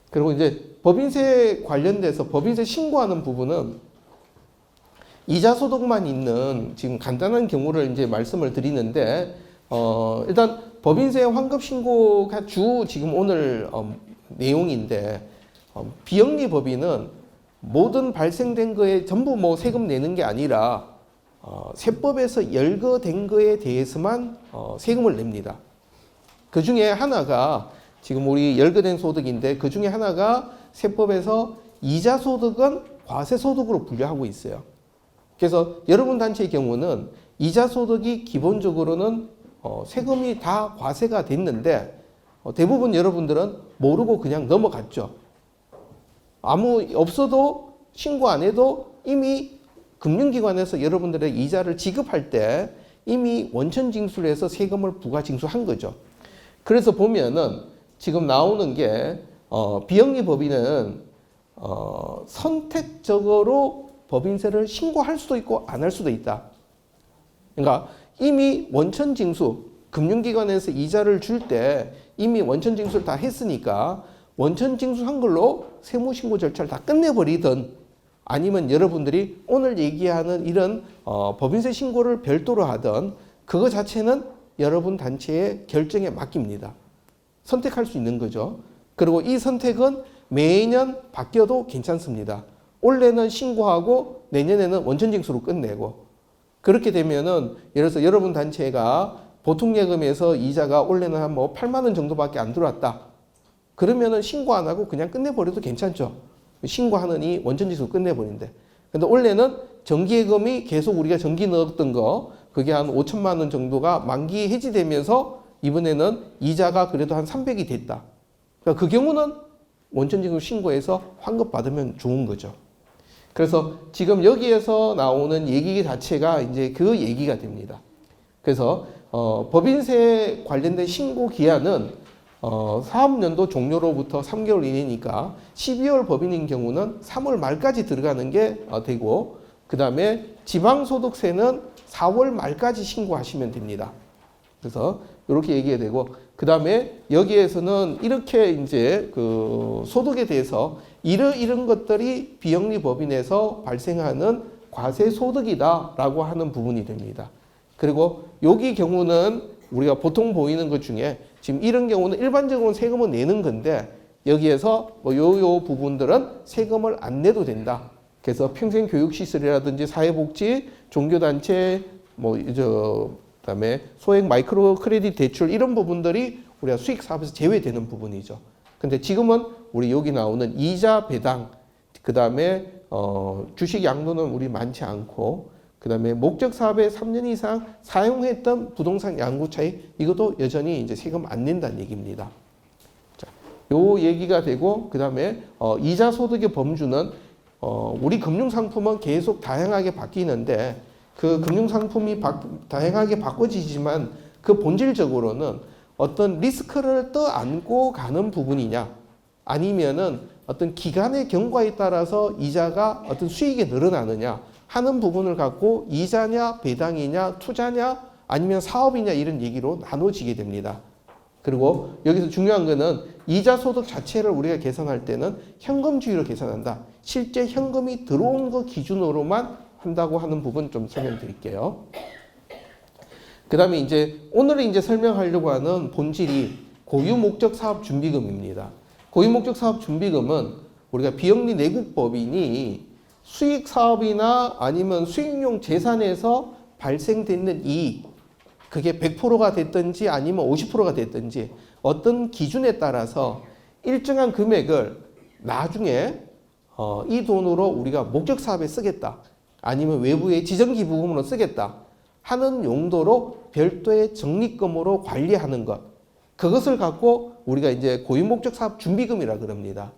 그리고 이제 법인세 관련돼서 법인세 신고하는 부분은 이자 소득만 있는 지금 간단한 경우를 이제 말씀을 드리는데, 일단 법인세 환급 신고가 주 지금 오늘 내용인데, 비영리 법인은 모든 발생된 거에 전부 뭐 세금 내는 게 아니라 세법에서 열거된 거에 대해서만 세금을 냅니다. 그 중에 하나가 지금 우리 열거된 소득인데, 그 중에 하나가 세법에서 이자 소득은 과세 소득으로 분류하고 있어요. 그래서 여러분 단체의 경우는 이자 소득이 기본적으로는 세금이 다 과세가 됐는데, 대부분 여러분들은 모르고 그냥 넘어갔죠. 아무 없어도 신고 안 해도 이미 금융기관에서 여러분들의 이자를 지급할 때 이미 원천징수를 해서 세금을 부가징수한 거죠. 그래서 보면은 지금 나오는 게 비영리 법인은 선택적으로 법인세를 신고할 수도 있고 안 할 수도 있다. 그러니까 이미 원천징수, 금융기관에서 이자를 줄 때 이미 원천징수를 다 했으니까 원천징수한 걸로 세무신고 절차를 다 끝내버리든, 아니면 여러분들이 오늘 얘기하는 이런 법인세 신고를 별도로 하든, 그거 자체는 여러분 단체의 결정에 맡깁니다. 선택할 수 있는 거죠. 그리고 이 선택은 매년 바뀌어도 괜찮습니다. 올해는 신고하고 내년에는 원천징수로 끝내고, 그렇게 되면은 예를 들어서 여러분 단체가 보통예금에서 이자가 올해는 한 뭐 8만 원 정도밖에 안 들어왔다. 그러면은 신고 안 하고 그냥 끝내버려도 괜찮죠. 신고하느니 원천징수로 끝내버린대. 근데 올해는 정기예금이 계속 우리가 정기 넣었던 거, 그게 한 5천만 원 정도가 만기 해지되면서 이번에는 이자가 그래도 한 300이 됐다. 그러니까 그 경우는 원천징수 신고해서 환급 받으면 좋은 거죠. 그래서 지금 여기에서 나오는 얘기 자체가 이제 그 얘기가 됩니다. 그래서 법인세 관련된 신고 기한은 사업연도 종료로부터 3개월 이내니까 12월 법인인 경우는 3월 말까지 들어가는 게 되고, 그 다음에 지방소득세는 4월 말까지 신고하시면 됩니다. 그래서 이렇게 얘기가 되고, 그 다음에 여기에서는 이렇게 이제 그 소득에 대해서 이런 것들이 비영리 법인에서 발생하는 과세 소득이다라고 하는 부분이 됩니다. 그리고 여기 경우는 우리가 보통 보이는 것 중에 지금 이런 경우는 일반적으로 세금을 내는 건데, 여기에서 뭐 요 부분들은 세금을 안 내도 된다. 그래서 평생교육시설이라든지 사회복지, 종교단체, 그다음에 소액 마이크로 크레딧 대출, 이런 부분들이 우리가 수익 사업에서 제외되는 부분이죠. 근데 지금은 우리 여기 나오는 이자 배당, 그다음에 주식 양도는 우리 많지 않고, 그다음에 목적 사업에 3년 이상 사용했던 부동산 양도 차익, 이것도 여전히 이제 세금 안 낸다는 얘기입니다. 자, 요 얘기가 되고, 그다음에 이자 소득의 범주는 우리 금융 상품은 계속 다양하게 바뀌는데, 그 금융 상품이 다양하게 바꿔지지만 그 본질적으로는 어떤 리스크를 떠안고 가는 부분이냐, 아니면은 어떤 기간의 경과에 따라서 이자가 어떤 수익이 늘어나느냐 하는 부분을 갖고 이자냐 배당이냐 투자냐 아니면 사업이냐 이런 얘기로 나눠지게 됩니다. 그리고 여기서 중요한 거는 이자 소득 자체를 우리가 계산할 때는 현금주의로 계산한다. 실제 현금이 들어온 거 기준으로만 한다고 하는 부분 좀 설명드릴게요. 그 다음에 이제 오늘 이제 설명하려고 하는 본질이 고유목적 사업 준비금입니다. 고유목적 사업 준비금은 우리가 비영리 내국법인이 수익 사업이나 아니면 수익용 재산에서 발생되는 이익, 그게 100%가 됐든지 아니면 50%가 됐든지 어떤 기준에 따라서 일정한 금액을 나중에 이 돈으로 우리가 목적 사업에 쓰겠다, 아니면 외부의 지정기부금으로 쓰겠다 하는 용도로 별도의 적립금으로 관리하는 것, 그것을 갖고 우리가 이제 고유목적 사업 준비금이라 그럽니다.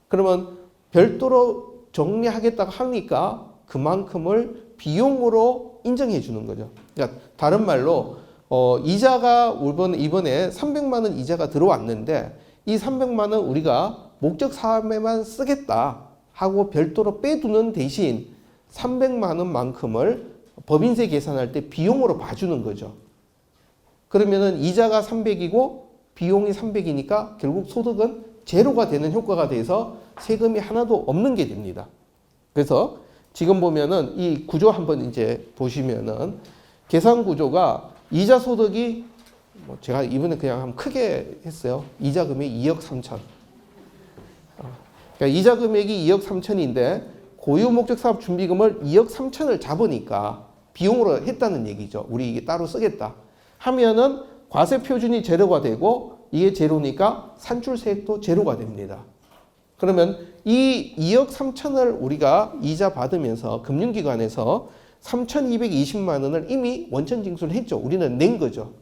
그러면 별도로 정리하겠다고 하니까 그만큼을 비용으로 인정해 주는 거죠. 그러니까 다른 말로 이자가 이번에 300만 원 이자가 들어왔는데, 이 300만 원 우리가 목적 사업에만 쓰겠다 하고 별도로 빼두는 대신 300만 원만큼을 법인세 계산할 때 비용으로 봐주는 거죠. 그러면은 이자가 300이고 비용이 300이니까 결국 소득은 제로가 되는 효과가 돼서 세금이 하나도 없는 게 됩니다. 그래서 지금 보면은 이 구조 한번 이제 보시면은 계산 구조가 이자 소득이 제가 이번에 그냥 한번 크게 했어요. 이자 금액이 2억 3천. 그러니까 이자 금액이 2억 3천인데 고유 목적 사업 준비금을 2억 3천을 잡으니까 비용으로 했다는 얘기죠. 우리 이게 따로 쓰겠다. 하면은 과세 표준이 제로가 되고 이게 제로니까 산출세액도 제로가 됩니다. 그러면 이 2억 3천을 우리가 이자 받으면서 금융기관에서 3,220만 원을 이미 원천 징수를 했죠. 우리는 낸 거죠.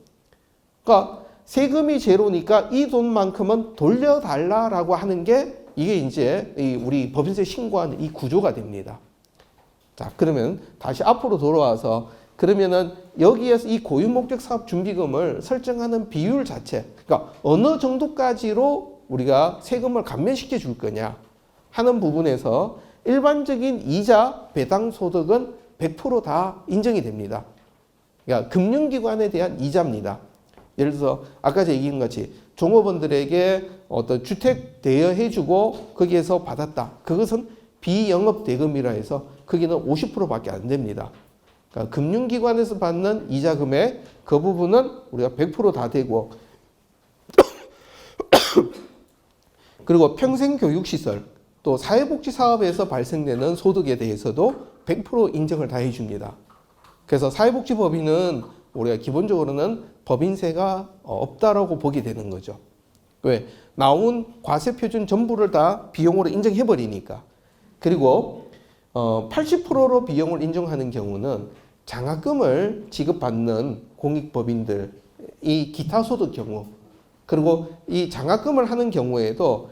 그러니까 세금이 제로니까 이 돈만큼은 돌려달라라고 하는 게 이게 이제 우리 법인세 신고하는 이 구조가 됩니다. 자, 그러면 다시 앞으로 돌아와서 그러면은 여기에서 이 고유 목적 사업 준비금을 설정하는 비율 자체, 그러니까 어느 정도까지로 우리가 세금을 감면시켜 줄 거냐 하는 부분에서 일반적인 이자 배당 소득은 100% 다 인정이 됩니다. 그러니까 금융기관에 대한 이자입니다. 예를 들어서 아까 제가 얘기한 같이 종업원들에게 어떤 주택 대여해주고 거기에서 받았다. 그것은 비영업 대금이라 해서 거기는 50%밖에 안 됩니다. 그러니까 금융기관에서 받는 이자 금액 그 부분은 우리가 100% 다 되고 그리고 평생교육시설 또 사회복지사업에서 발생되는 소득에 대해서도 100% 인정을 다 해줍니다. 그래서 사회복지법인은 우리가 기본적으로는 법인세가 없다라고 보게 되는 거죠. 왜? 나온 과세 표준 전부를 다 비용으로 인정해버리니까. 그리고 80%로 비용을 인정하는 경우는 장학금을 지급받는 공익법인들, 이 기타 소득 경우, 그리고 이 장학금을 하는 경우에도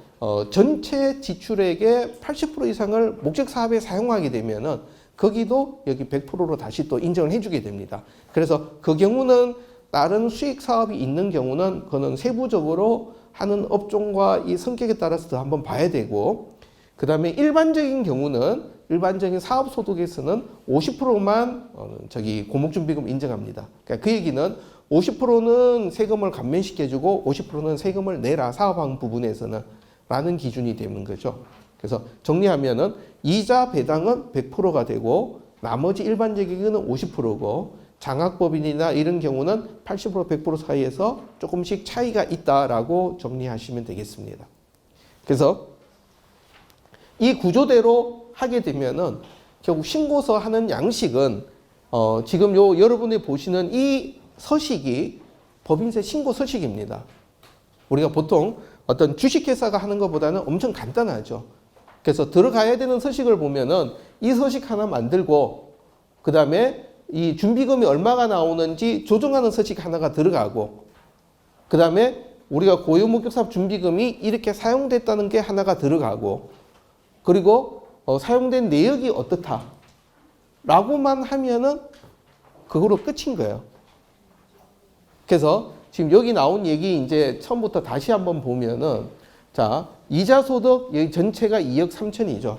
전체 지출액의 80% 이상을 목적 사업에 사용하게 되면은 거기도 여기 100%로 다시 또 인정을 해주게 됩니다. 그래서 그 경우는 다른 수익 사업이 있는 경우는 그거는 세부적으로 하는 업종과 이 성격에 따라서 더 한번 봐야 되고, 그 다음에 일반적인 경우는 일반적인 사업 소득에서는 50%만 저기 고목준비금 인정합니다. 그러니까 그 얘기는 50%는 세금을 감면시켜주고 50%는 세금을 내라 사업한 부분에서는 라는 기준이 되는 거죠. 그래서 정리하면은 이자 배당은 100%가 되고 나머지 일반적인 거는 50%고 장학법인이나 이런 경우는 80% 100% 사이에서 조금씩 차이가 있다라고 정리하시면 되겠습니다. 그래서 이 구조대로 하게 되면은 결국 신고서 하는 양식은 지금 요 여러분이 보시는 이 서식이 법인세 신고 서식입니다. 우리가 보통 어떤 주식회사가 하는 것보다는 엄청 간단하죠. 그래서 들어가야 되는 서식을 보면은 이 서식 하나 만들고 그 다음에 이 준비금이 얼마가 나오는지 조정하는 서식 하나가 들어가고 그 다음에 우리가 고유목적사업 준비금이 이렇게 사용됐다는 게 하나가 들어가고 그리고 사용된 내역이 어떻다 라고만 하면은 그거로 끝인 거예요. 그래서 지금 여기 나온 얘기 이제 처음부터 다시 한번 보면은 자, 이자 소득 여기 전체가 2억 3천이죠.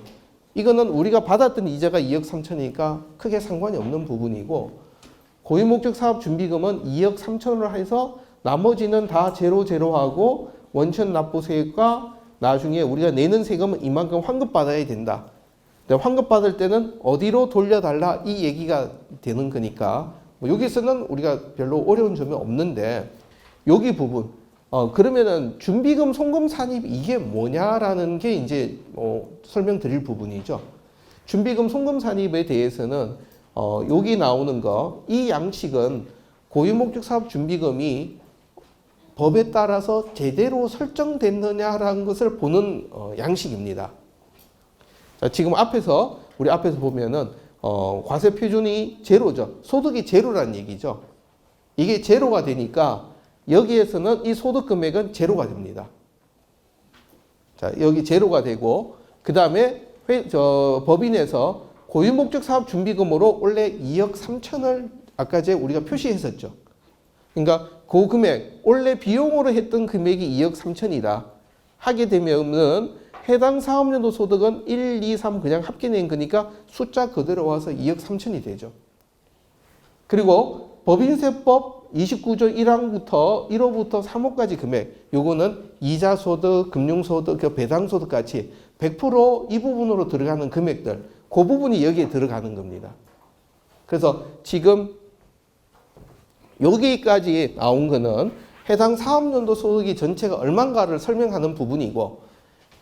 이거는 우리가 받았던 이자가 2억 3천이니까 크게 상관이 없는 부분이고 고유목적 사업 준비금은 2억 3천으로 해서 나머지는 다 제로하고 원천 납부세액과 나중에 우리가 내는 세금은 이만큼 환급받아야 된다. 근데 환급받을 때는 어디로 돌려달라 이 얘기가 되는 거니까 뭐 여기서는 우리가 별로 어려운 점이 없는데 여기 부분 그러면은 준비금 송금 산입 이게 뭐냐라는 게 이제 설명드릴 부분이죠. 준비금 송금 산입에 대해서는 여기 나오는 거 이 양식은 고유목적 사업 준비금이 법에 따라서 제대로 설정됐느냐라는 것을 보는 양식입니다. 자, 지금 우리 앞에서 보면은 과세 표준이 제로죠. 소득이 제로라는 얘기죠. 이게 제로가 되니까 여기에서는 이 소득 금액은 제로가 됩니다. 자, 여기 제로가 되고 그 다음에 법인에서 고유목적 사업 준비금으로 원래 2억 3천을 아까 우리가 표시했었죠. 그러니까 그 금액 원래 비용으로 했던 금액이 2억 3천이다 하게 되면은 해당 사업연도 소득은 1, 2, 3 그냥 합계낸 거니까 숫자 그대로 와서 2억 3천이 되죠. 그리고 법인세법 29조 1항부터 1호부터 3호까지 금액, 요거는 이자소득, 금융소득, 배당소득 같이 100% 이 부분으로 들어가는 금액들, 그 부분이 여기에 들어가는 겁니다. 그래서 지금 여기까지 나온 거는 해당 사업연도 소득이 전체가 얼마인가를 설명하는 부분이고,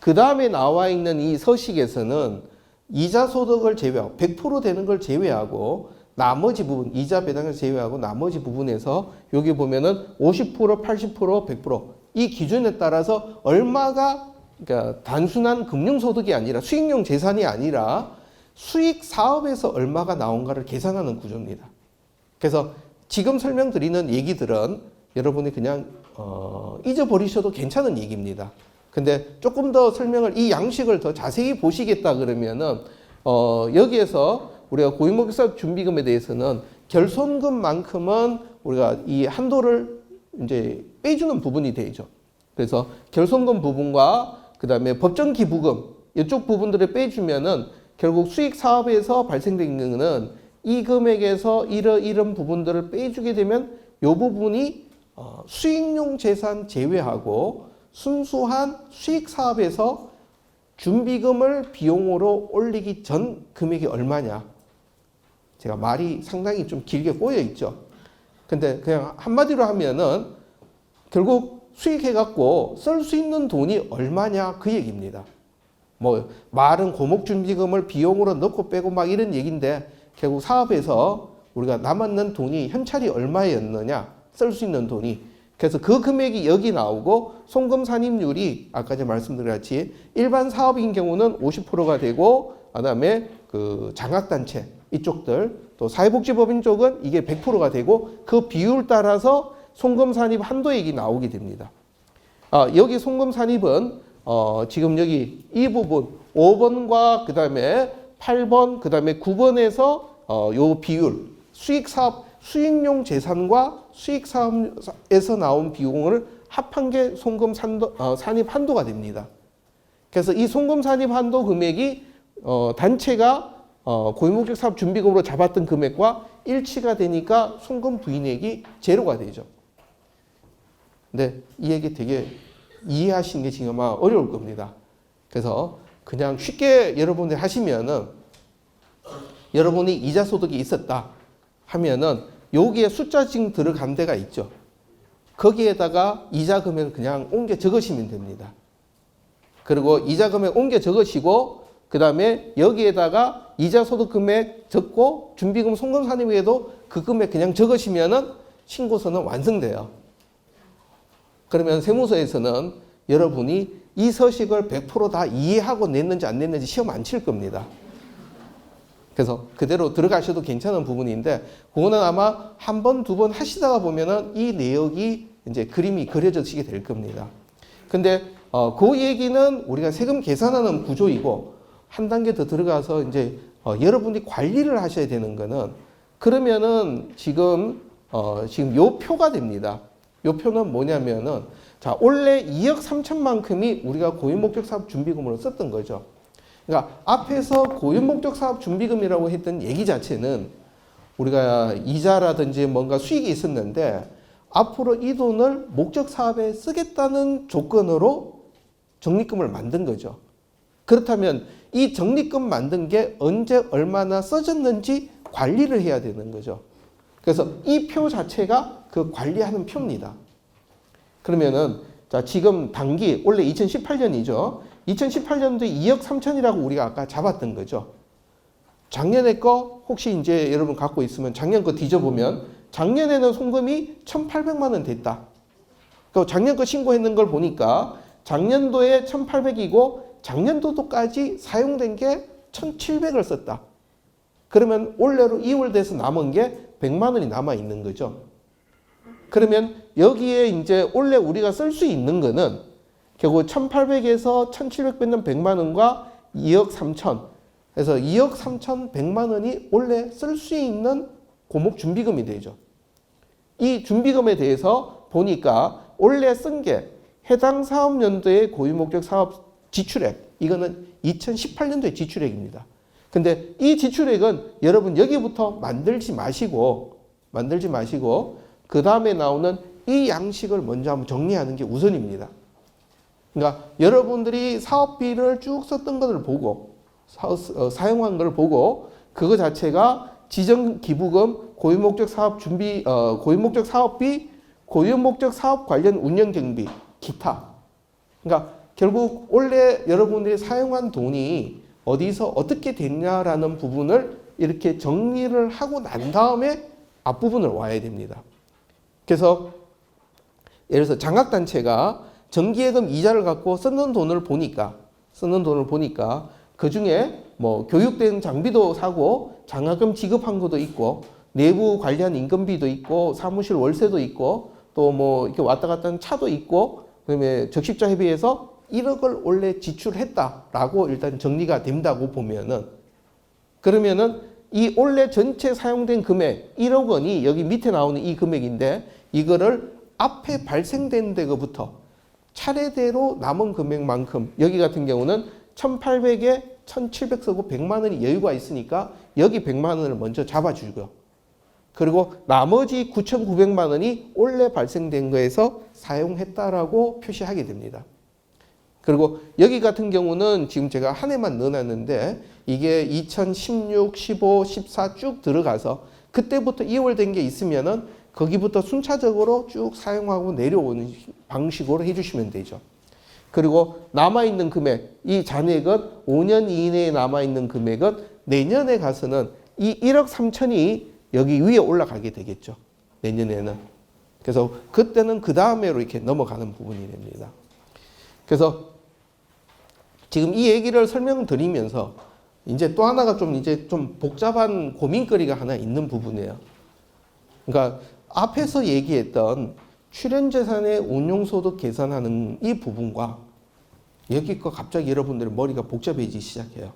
그 다음에 나와 있는 이 서식에서는 이자 소득을 제외하고 100% 되는 걸 제외하고 나머지 부분, 이자 배당을 제외하고 나머지 부분에서 여기 보면은 50%, 80%, 100%이 기준에 따라서 얼마가, 그러니까 단순한 금융소득이 아니라 수익용 재산이 아니라 수익 사업에서 얼마가 나온가를 계산하는 구조입니다. 그래서 지금 설명드리는 얘기들은 여러분이 그냥 잊어버리셔도 괜찮은 얘기입니다. 근데 조금 더 설명을, 이 양식을 더 자세히 보시겠다 그러면은 여기에서 우리가 고위목욕사업 준비금에 대해서는 결손금만큼은 우리가 이 한도를 이제 빼주는 부분이 되죠. 그래서 결손금 부분과 그 다음에 법정기부금 이쪽 부분들을 빼주면은 결국 수익 사업에서 발생되는 거는 이 금액에서 이런 부분들을 빼주게 되면 이 부분이 수익용 재산 제외하고 순수한 수익 사업에서 준비금을 비용으로 올리기 전 금액이 얼마냐. 제가 말이 상당히 좀 길게 꼬여 있죠. 근데 그냥 한마디로 하면은 결국 수익해갖고 쓸 수 있는 돈이 얼마냐 그 얘기입니다. 뭐 말은 고목준비금을 비용으로 넣고 빼고 막 이런 얘기인데 결국 사업에서 우리가 남았는 돈이 현찰이 얼마였느냐, 쓸 수 있는 돈이. 그래서 그 금액이 여기 나오고 송금 산입률이 아까 제가 말씀드린 같이 일반 사업인 경우는 50%가 되고, 그다음에 그 장학단체 이쪽들, 또 사회복지법인 쪽은 이게 100%가 되고, 그 비율 따라서 송금 산입 한도액이 나오게 됩니다. 여기 송금 산입은 지금 여기 이 부분 5번과 그 다음에 8번, 그 다음에 9번에서 요 비율, 수익사업, 수익용 재산과 수익사업에서 나온 비용을 합한 게 송금 산입 한도가 됩니다. 그래서 이 송금 산입 한도 금액이 단체가 고유목적 사업 준비금으로 잡았던 금액과 일치가 되니까 송금 부인액이 제로가 되죠. 근데 이 얘기 되게 이해하시는 게 지금 아마 어려울 겁니다. 그래서 그냥 쉽게 여러분들 하시면은, 여러분이 이자 소득이 있었다 하면은 여기에 숫자 지금 들어간 데가 있죠. 거기에다가 이자 금액을 그냥 옮겨 적으시면 됩니다. 그리고 이자 금액 옮겨 적으시고, 그 다음에 여기에다가 이자 소득 금액 적고 준비금 송금 산입에도 그 금액 그냥 적으시면은 신고서는 완성돼요. 그러면 세무서에서는 여러분이 이 서식을 100% 다 이해하고 냈는지 안 냈는지 시험 안 칠 겁니다. 그래서 그대로 들어가셔도 괜찮은 부분인데, 그거는 아마 한 번, 두 번 하시다가 보면은 이 내역이 이제 그림이 그려지게 될 겁니다. 근데 그 얘기는 우리가 세금 계산하는 구조이고, 한 단계 더 들어가서 이제 여러분이 관리를 하셔야 되는 거는, 그러면은 지금 요 표가 됩니다. 요 표는 뭐냐면은, 자, 원래 2억 3천만큼이 우리가 고유목적 사업 준비금으로 썼던 거죠. 그러니까 앞에서 고유목적 사업 준비금이라고 했던 얘기 자체는 우리가 이자라든지 뭔가 수익이 있었는데, 앞으로 이 돈을 목적 사업에 쓰겠다는 조건으로 적립금을 만든 거죠. 그렇다면 이 적립금 만든 게 언제 얼마나 써졌는지 관리를 해야 되는 거죠. 그래서 이 표 자체가 그 관리하는 표입니다. 그러면은 자, 지금 단기 원래 2018년이죠. 2018년도에 2억 3천이라고 우리가 아까 잡았던 거죠. 작년에 거 혹시 이제 여러분 갖고 있으면 작년 거 뒤져보면 작년에는 송금이 1,800만 원 됐다. 그 작년 거 신고했는 걸 보니까 작년도에 1,800이고 작년도까지 사용된 게 1,700을 썼다. 그러면 올해로 2월 돼서 남은 게 100만 원이 남아 있는 거죠. 그러면 여기에 이제 원래 우리가 쓸 수 있는 거는 결국 1,800에서 1,700 뺏는 100만 원과 2억 3천. 그래서 2억 3천 100만 원이 원래 쓸 수 있는 고목 준비금이 되죠. 이 준비금에 대해서 보니까 원래 쓴 게 해당 사업연도의 고유목적 사업 지출액, 이거는 2018년도의 지출액입니다. 근데 이 지출액은 여러분 여기부터 만들지 마시고 그 다음에 나오는 이 양식을 먼저 한번 정리하는 게 우선입니다. 그러니까 여러분들이 사업비를 쭉 썼던 것을 보고 사용한 걸 보고 그거 자체가 지정기부금, 고유목적 사업 준비, 고유목적 사업비, 고유목적 사업 관련 운영 경비, 기타. 그러니까 결국 원래 여러분들이 사용한 돈이 어디서 어떻게 됐냐라는 부분을 이렇게 정리를 하고 난 다음에 앞부분을 와야 됩니다. 그래서 예를 들어서 장학단체가 정기예금 이자를 갖고 쓰는 돈을 보니까 그 중에 뭐 교육된 장비도 사고 장학금 지급한 것도 있고 내부 관리한 임금비도 있고 사무실 월세도 있고 또 뭐 이렇게 왔다 갔다 하는 차도 있고 그다음에 적십자 회비에서 1억을 원래 지출했다라고 일단 정리가 된다고 보면은 그러면은 이 원래 전체 사용된 금액 1억 원이 여기 밑에 나오는 이 금액인데 이거를 앞에 발생된 데부터 차례대로 남은 금액만큼 여기 같은 경우는 1,800에 1,700 쓰고 100만 원이 여유가 있으니까 여기 100만 원을 먼저 잡아주고요. 그리고 나머지 9,900만 원이 원래 발생된 거에서 사용했다라고 표시하게 됩니다. 그리고 여기 같은 경우는 지금 제가 한 해만 넣어놨는데 이게 2016, 15, 14 쭉 들어가서 그때부터 2월 된 게 있으면은 거기부터 순차적으로 쭉 사용하고 내려오는 방식으로 해주시면 되죠. 그리고 남아있는 금액, 이 잔액은 5년 이내에 남아있는 금액은 내년에 가서는 이 1억 3천이 여기 위에 올라가게 되겠죠. 내년에는. 그래서 그때는 그 다음에로 이렇게 넘어가는 부분이 됩니다. 그래서 지금 이 얘기를 설명드리면서 이제 또 하나가 좀 복잡한 고민거리가 하나 있는 부분이에요. 그러니까 앞에서 얘기했던 출연재산의 운용소득 계산하는 이 부분과 여기 거 갑자기 여러분들 머리가 복잡해지기 시작해요.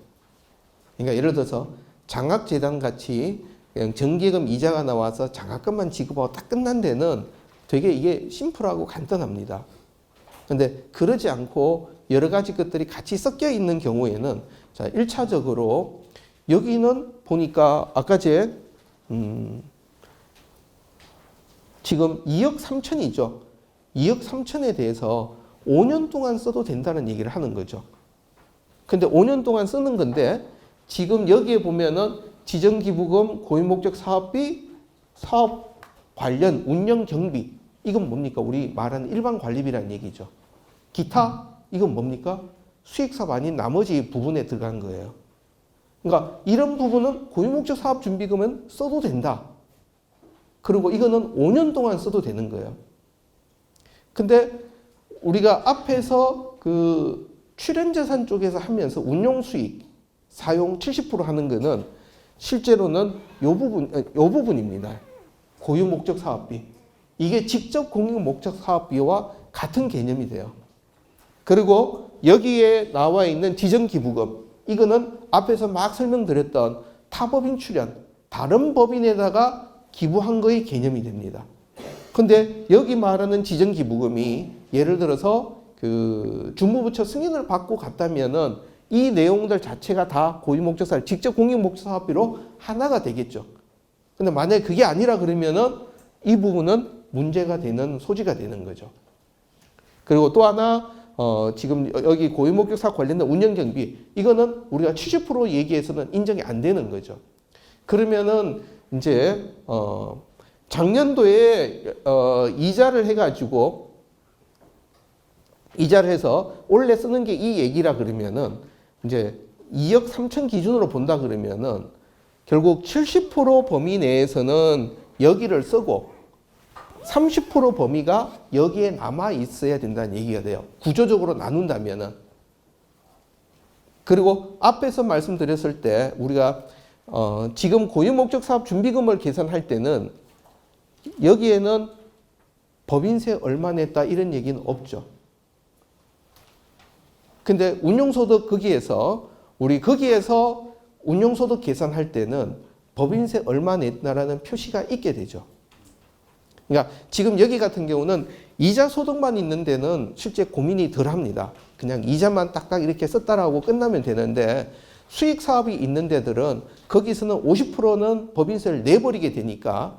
그러니까 예를 들어서 장학재단 같이 그냥 정기예금 이자가 나와서 장학금만 지급하고 딱 끝난 데는 되게 이게 심플하고 간단합니다. 근데 그러지 않고 여러 가지 것들이 같이 섞여 있는 경우에는 자, 1차적으로 여기는 보니까 아까 지금 2억 3천이죠. 2억 3천에 대해서 5년 동안 써도 된다는 얘기를 하는 거죠. 근데 5년 동안 쓰는 건데 지금 여기에 보면은 지정기부금, 고유목적 사업비, 사업 관련 운영 경비 이건 뭡니까? 우리 말하는 일반 관리비라는 얘기죠. 기타 이건 뭡니까? 수익사업 아닌 나머지 부분에 들어간 거예요. 그러니까 이런 부분은 고유목적 사업준비금은 써도 된다. 그리고 이거는 5년 동안 써도 되는 거예요. 근데 우리가 앞에서 그 출연재산 쪽에서 하면서 운용수익 사용 70% 하는 거는 실제로는 요 부분입니다. 고유목적 사업비. 이게 직접 공유목적 사업비와 같은 개념이 돼요. 그리고 여기에 나와 있는 지정기부금 이거는 앞에서 막 설명드렸던 타법인 출연 다른 법인에다가 기부한 거의 개념이 됩니다. 근데 여기 말하는 지정기부금이 예를 들어서 그 중무부처 승인을 받고 갔다면은 이 내용들 자체가 다 고유목적사업 직접 공유목적사업비로 하나가 되겠죠. 근데 만약에 그게 아니라 그러면은 이 부분은 문제가 되는 소지가 되는 거죠. 그리고 또 하나 지금 여기 고유목적사업 관련된 운영경비 이거는 우리가 70% 얘기해서는 인정이 안 되는 거죠. 그러면은 이제 작년도에 이자를 해가지고 이자를 해서 원래 쓰는 게 이 얘기라 그러면은 이제 2억 3천 기준으로 본다 그러면은 결국 70% 범위 내에서는 여기를 쓰고 30% 범위가 여기에 남아 있어야 된다는 얘기가 돼요. 구조적으로 나눈다면은. 그리고 앞에서 말씀드렸을 때 우리가 지금 고유목적 사업 준비금을 계산할 때는 여기에는 법인세 얼마 냈다 이런 얘기는 없죠. 근데 운용소득 거기에서 운용소득 계산할 때는 법인세 얼마 냈다라는 표시가 있게 되죠. 그러니까 지금 여기 같은 경우는 이자 소득만 있는 데는 실제 고민이 덜 합니다. 그냥 이자만 딱딱 이렇게 썼다라고 끝나면 되는데 수익 사업이 있는 데들은 거기서는 50%는 법인세를 내버리게 되니까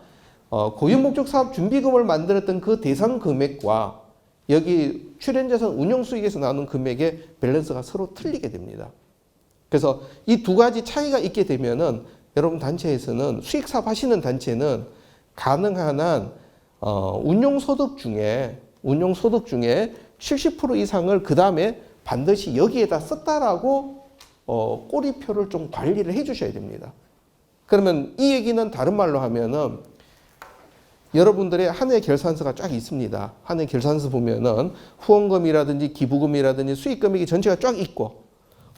고유목적 사업 준비금을 만들었던 그 대상 금액과 여기 출연자산 운용수익에서 나오는 금액의 밸런스가 서로 틀리게 됩니다. 그래서 이 두 가지 차이가 있게 되면은 여러분 단체에서는 수익 사업 하시는 단체는 가능한 한 운용소득 중에 70% 이상을 그 다음에 반드시 여기에다 썼다라고 꼬리표를 좀 관리를 해주셔야 됩니다. 그러면 이 얘기는 다른 말로 하면은 여러분들의 한 해 결산서가 쫙 있습니다. 한 해 결산서 보면은 후원금이라든지 기부금이라든지 수익 금액이 전체가 쫙 있고,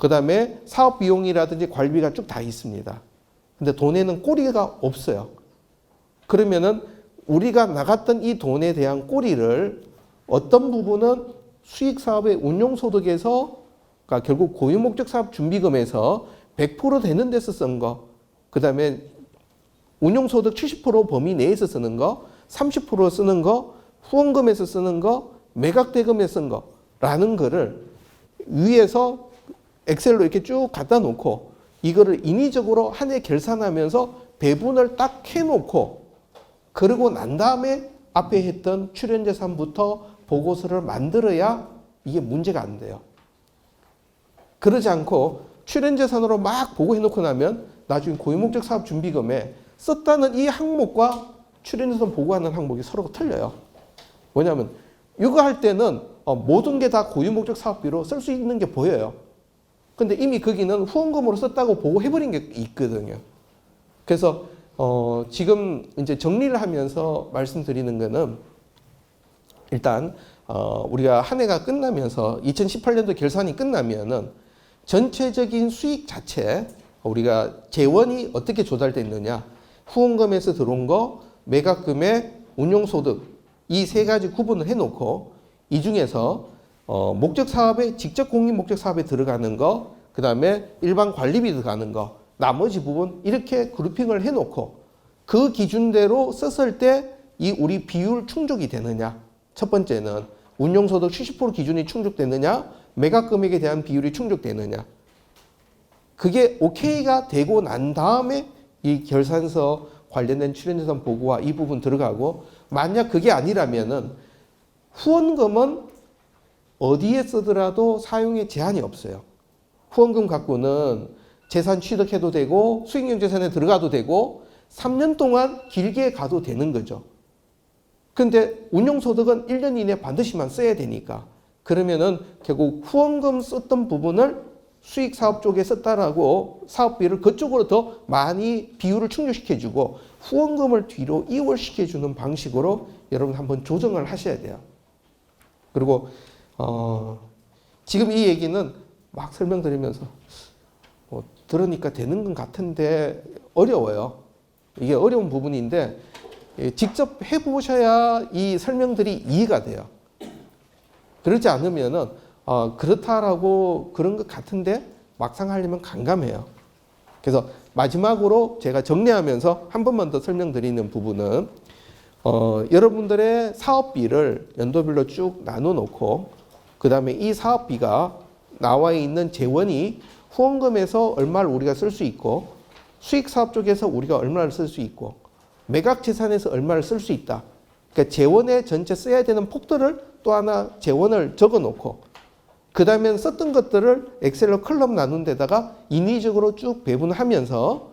그 다음에 사업 비용이라든지 관리비가 쭉 다 있습니다. 근데 돈에는 꼬리가 없어요. 그러면은 우리가 나갔던 이 돈에 대한 꼬리를 어떤 부분은 수익 사업의 운용 소득에서, 그러니까 결국 고유목적 사업 준비금에서 100% 되는 데서 쓴 거, 그 다음에 운용소득 70% 범위 내에서 쓰는 거, 30% 쓰는 거, 후원금에서 쓰는 거, 매각대금에 쓴 거라는 거를 위에서 엑셀로 이렇게 쭉 갖다 놓고 이거를 인위적으로 한 해 결산하면서 배분을 딱 해놓고, 그러고 난 다음에 앞에 했던 출연재산부터 보고서를 만들어야 이게 문제가 안 돼요. 그러지 않고 출연재산으로 막 보고해놓고 나면 나중에 고유목적 사업 준비금에 썼다는 이 항목과 출연재산 보고하는 항목이 서로 틀려요. 뭐냐면 이거 할 때는 모든 게 다 고유목적 사업비로 쓸 수 있는 게 보여요. 근데 이미 거기는 후원금으로 썼다고 보고해버린 게 있거든요. 그래서 지금 이제 정리를 하면서 말씀드리는 거는, 일단 우리가 한 해가 끝나면서 2018년도 결산이 끝나면은 전체적인 수익 자체, 우리가 재원이 어떻게 조달됐느냐, 후원금에서 들어온 거, 매각금의 운용소득, 이 세 가지 구분을 해놓고 이 중에서 목적 사업에, 직접 공인 목적 사업에 들어가는 거, 그 다음에 일반 관리비 들어가는 거, 나머지 부분 이렇게 그룹핑을 해놓고 그 기준대로 썼을 때 이 우리 비율 충족이 되느냐, 첫 번째는 운용소득 70% 기준이 충족되느냐, 매각금액에 대한 비율이 충족되느냐, 그게 오케이가 되고 난 다음에 이 결산서 관련된 출연재산 보고와 이 부분 들어가고, 만약 그게 아니라면은 후원금은 어디에 쓰더라도 사용에 제한이 없어요. 후원금 갖고는 재산 취득해도 되고 수익용 재산에 들어가도 되고 3년 동안 길게 가도 되는 거죠. 근데 운용소득은 1년 이내 반드시만 써야 되니까, 그러면은 결국 후원금 썼던 부분을 수익 사업 쪽에 썼다라고 사업비를 그쪽으로 더 많이 비율을 충족시켜주고 후원금을 뒤로 이월시켜주는 방식으로 여러분 한번 조정을 하셔야 돼요. 그리고 지금 이 얘기는 막 설명드리면서 들으니까 되는 것 같은데 어려워요. 이게 어려운 부분인데 직접 해보셔야 이 설명들이 이해가 돼요. 그렇지 않으면은 그렇다라고 그런 것 같은데 막상 하려면 깜깜해요. 그래서 마지막으로 제가 정리하면서 한 번만 더 설명드리는 부분은 여러분들의 사업비를 연도별로 쭉 나눠 놓고, 그 다음에 이 사업비가 나와 있는 재원이 후원금에서 얼마를 우리가 쓸 수 있고, 수익 사업 쪽에서 우리가 얼마를 쓸 수 있고, 매각 재산에서 얼마를 쓸 수 있다. 그러니까 재원의 전체 써야 되는 폭들을 또 하나 재원을 적어 놓고, 그 다음에 썼던 것들을 엑셀로 컬럼 나눈 데다가 인위적으로 쭉 배분하면서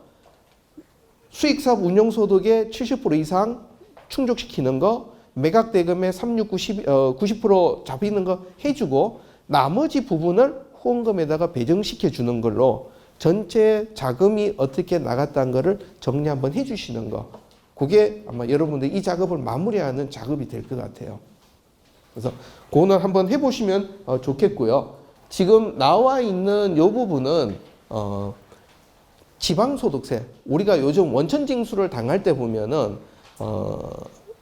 수익 사업 운용소득의 70% 이상 충족시키는 거, 매각 대금의 36, 90% 잡히는 거 해주고 나머지 부분을 후원금에다가 배정시켜 주는 걸로 전체 자금이 어떻게 나갔다는 거를 정리 한번 해주시는 거, 그게 아마 여러분들 이 작업을 마무리하는 작업이 될 것 같아요. 그래서 그거는 한번 해보시면 좋겠고요. 지금 나와 있는 이 부분은 지방소득세, 우리가 요즘 원천징수를 당할 때 보면은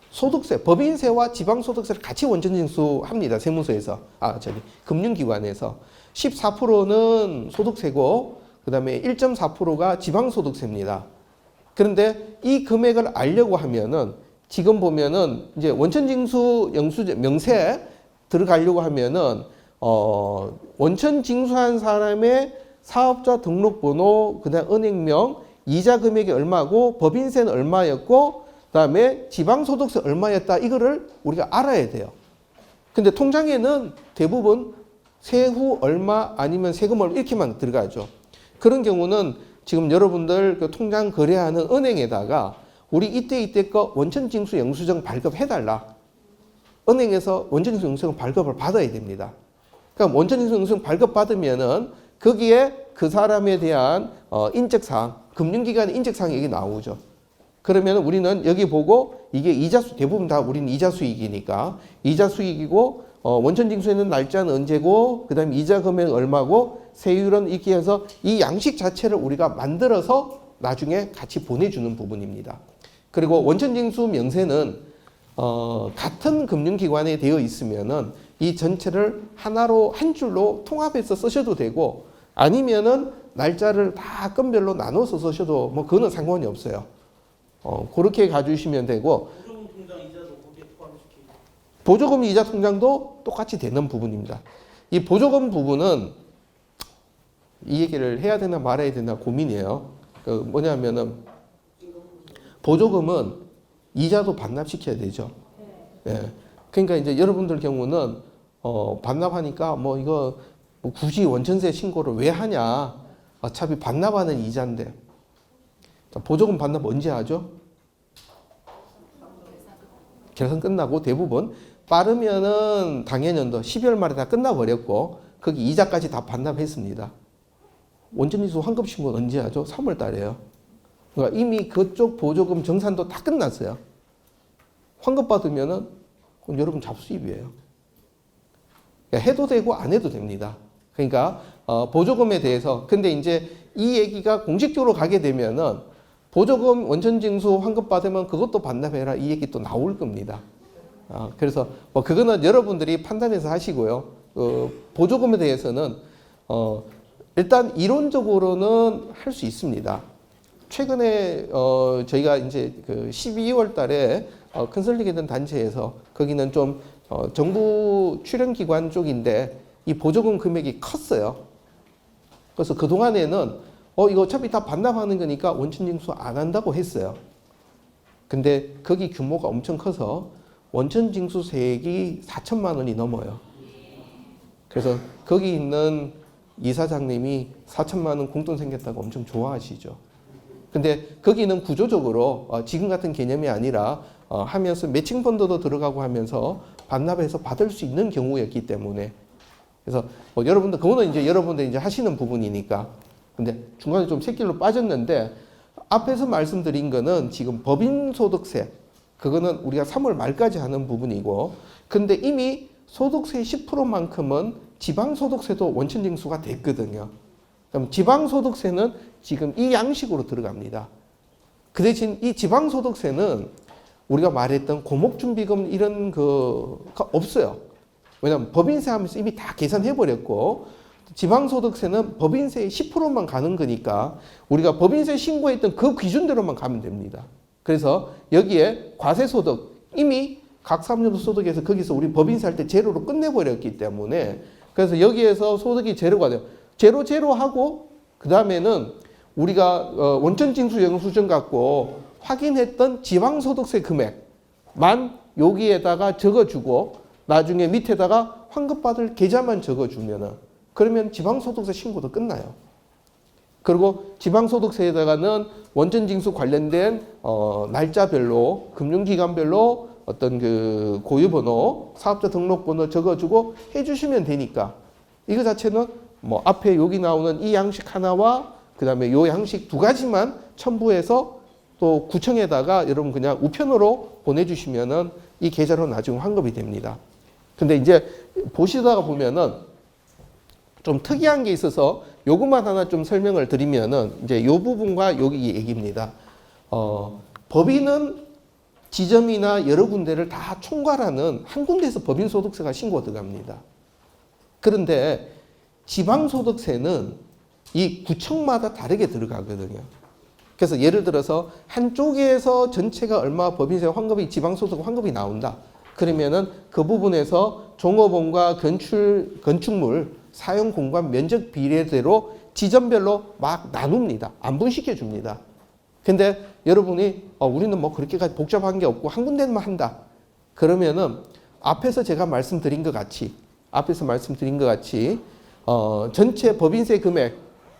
소득세, 법인세와 지방소득세를 같이 원천징수합니다. 세무서에서, 금융기관에서 14%는 소득세고 그 다음에 1.4%가 지방소득세입니다. 그런데 이 금액을 알려고 하면은 지금 보면은 이제 원천징수 영수증 명세 들어가려고 하면은 원천징수한 사람의 사업자 등록번호, 그다음 은행명, 이자 금액이 얼마고 법인세는 얼마였고 그다음에 지방소득세 얼마였다. 이거를 우리가 알아야 돼요. 근데 통장에는 대부분 세후 얼마 아니면 세금 얼마 이렇게만 들어가죠. 그런 경우는 지금 여러분들 그 통장 거래하는 은행에다가 우리 이때 거 원천징수 영수증 발급해달라. 은행에서 원천징수 영수증 발급을 받아야 됩니다. 그러니까 원천징수 영수증 발급받으면은 거기에 그 사람에 대한 인적사항, 금융기관의 인적사항이 여기 나오죠. 그러면 우리는 여기 보고 이게 이자수, 대부분 다 우리는 이자 수익이니까 이자 수익이고 원천징수에는 날짜는 언제고 그 다음에 이자 금액 얼마고 세율은 이렇게 해서 이 양식 자체를 우리가 만들어서 나중에 같이 보내주는 부분입니다. 그리고 원천징수 명세는 같은 금융기관에 되어 있으면은 이 전체를 하나로 한 줄로 통합해서 쓰셔도 되고 아니면은 날짜를 다 건별로 나눠서 쓰셔도 뭐 그거는 상관이 없어요. 그렇게 가주시면 되고 보조금 통장 이자도 거기에 포함시키고 보조금 이자 통장도 똑같이 되는 부분입니다. 이 보조금 부분은 이 얘기를 해야 되나 말아야 되나 고민이에요. 그 뭐냐면은 보조금은 이자도 반납시켜야 되죠. 예. 그러니까 이제 여러분들 경우는 반납하니까 뭐 이거 뭐 굳이 원천세 신고를 왜 하냐? 어차피 반납하는 이자인데. 자, 보조금 반납 언제 하죠? 결산 끝나고 대부분 빠르면은 당해년도 12월 말에 다 끝나버렸고 거기 이자까지 다 반납했습니다. 원천징수 환급 신고는 언제 하죠? 3월 달에요. 그러니까 이미 그쪽 보조금 정산도 다 끝났어요. 환급 받으면은 그럼 여러분 잡수입이에요. 그러니까 해도 되고 안 해도 됩니다. 그러니까 보조금에 대해서 근데 이제 이 얘기가 공식적으로 가게 되면은 보조금 원천징수 환급 받으면 그것도 반납해라 이 얘기 또 나올 겁니다. 그래서 뭐 그거는 여러분들이 판단해서 하시고요. 보조금에 대해서는 일단 이론적으로는 할 수 있습니다. 최근에 저희가 이제 그 12월 달에 컨설팅했던 단체에서 거기는 좀 정부 출연기관 쪽인데 이 보조금 금액이 컸어요. 그래서 그동안에는 이거 어차피 다 반납하는 거니까 원천징수 안 한다고 했어요. 근데 거기 규모가 엄청 커서 원천징수세액이 4천만 원이 넘어요. 그래서 거기 있는 이사장님이 4천만 원 공돈 생겼다고 엄청 좋아하시죠. 근데 거기는 구조적으로 지금 같은 개념이 아니라 하면서 매칭 펀드도 들어가고 하면서 반납해서 받을 수 있는 경우였기 때문에 그래서 뭐 여러분들 그거는 이제 여러분들 이제 하시는 부분이니까 근데 중간에 좀 새길로 빠졌는데 앞에서 말씀드린 거는 지금 법인소득세 그거는 우리가 3월 말까지 하는 부분이고 근데 이미 소득세 10%만큼은 지방소득세도 원천징수가 됐거든요. 그럼 지방소득세는 지금 이 양식으로 들어갑니다. 그 대신 이 지방소득세는 우리가 말했던 고목준비금 이런 거가 없어요. 왜냐하면 법인세 하면서 이미 다 계산해버렸고 지방소득세는 법인세의 10%만 가는 거니까 우리가 법인세 신고했던 그 기준대로만 가면 됩니다. 그래서 여기에 과세소득 이미 각 사업용도 소득에서 거기서 우리 법인세 할 때 제로로 끝내버렸기 때문에 그래서 여기에서 소득이 제로가 돼요. 제로 하고 그 다음에는 우리가 원천징수 영수증 갖고 확인했던 지방소득세 금액만 여기에다가 적어주고 나중에 밑에다가 환급받을 계좌만 적어주면은 그러면 지방소득세 신고도 끝나요. 그리고 지방소득세에다가는 원천징수 관련된 날짜별로 금융기관별로 어떤 그 고유번호, 사업자 등록번호 적어주고 해주시면 되니까 이거 자체는 뭐 앞에 여기 나오는 이 양식 하나와 그 다음에 요 양식 두 가지만 첨부해서 또 구청에다가 여러분 그냥 우편으로 보내주시면은 이 계좌로 나중에 환급이 됩니다. 근데 이제 보시다가 보면은 좀 특이한 게 있어서 요것만 하나 좀 설명을 드리면은 이제 요 부분과 여기 얘기입니다. 법인은 지점이나 여러 군데를 다 총괄하는 한 군데에서 법인소득세가 신고가 들어갑니다. 그런데 지방소득세는 이 구청마다 다르게 들어가거든요. 그래서 예를 들어서 한쪽에서 전체가 얼마 법인세 환급이 지방소득 환급이 나온다. 그러면은 그 부분에서 종업원과 건축물 사용 공간 면적 비례대로 지점별로 막 나눕니다. 안분시켜 줍니다. 근데 여러분이 우리는 뭐 그렇게까지 복잡한 게 없고 한 군데만 한다. 그러면은 앞에서 제가 말씀드린 것 같이 전체 법인세 금액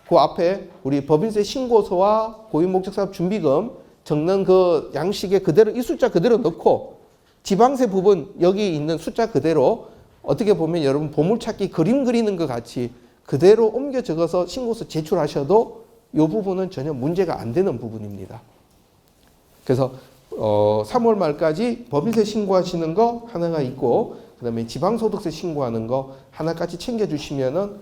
그 앞에 우리 법인세 신고서와 고유목적사업 준비금 적는 그 양식에 그대로 이 숫자 그대로 넣고 지방세 부분 여기 있는 숫자 그대로 어떻게 보면 여러분 보물찾기 그림 그리는 것 같이 그대로 옮겨 적어서 신고서 제출하셔도 이 부분은 전혀 문제가 안 되는 부분입니다. 그래서 3월 말까지 법인세 신고하시는 거 하나가 있고 그다음에 지방소득세 신고하는 거 하나까지 챙겨주시면은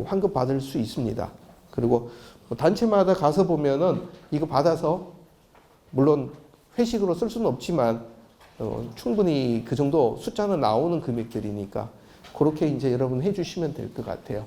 환급 받을 수 있습니다. 그리고 단체마다 가서 보면은 이거 받아서 물론 회식으로 쓸 수는 없지만 충분히 그 정도 숫자는 나오는 금액들이니까 그렇게 이제 여러분 해주시면 될 것 같아요.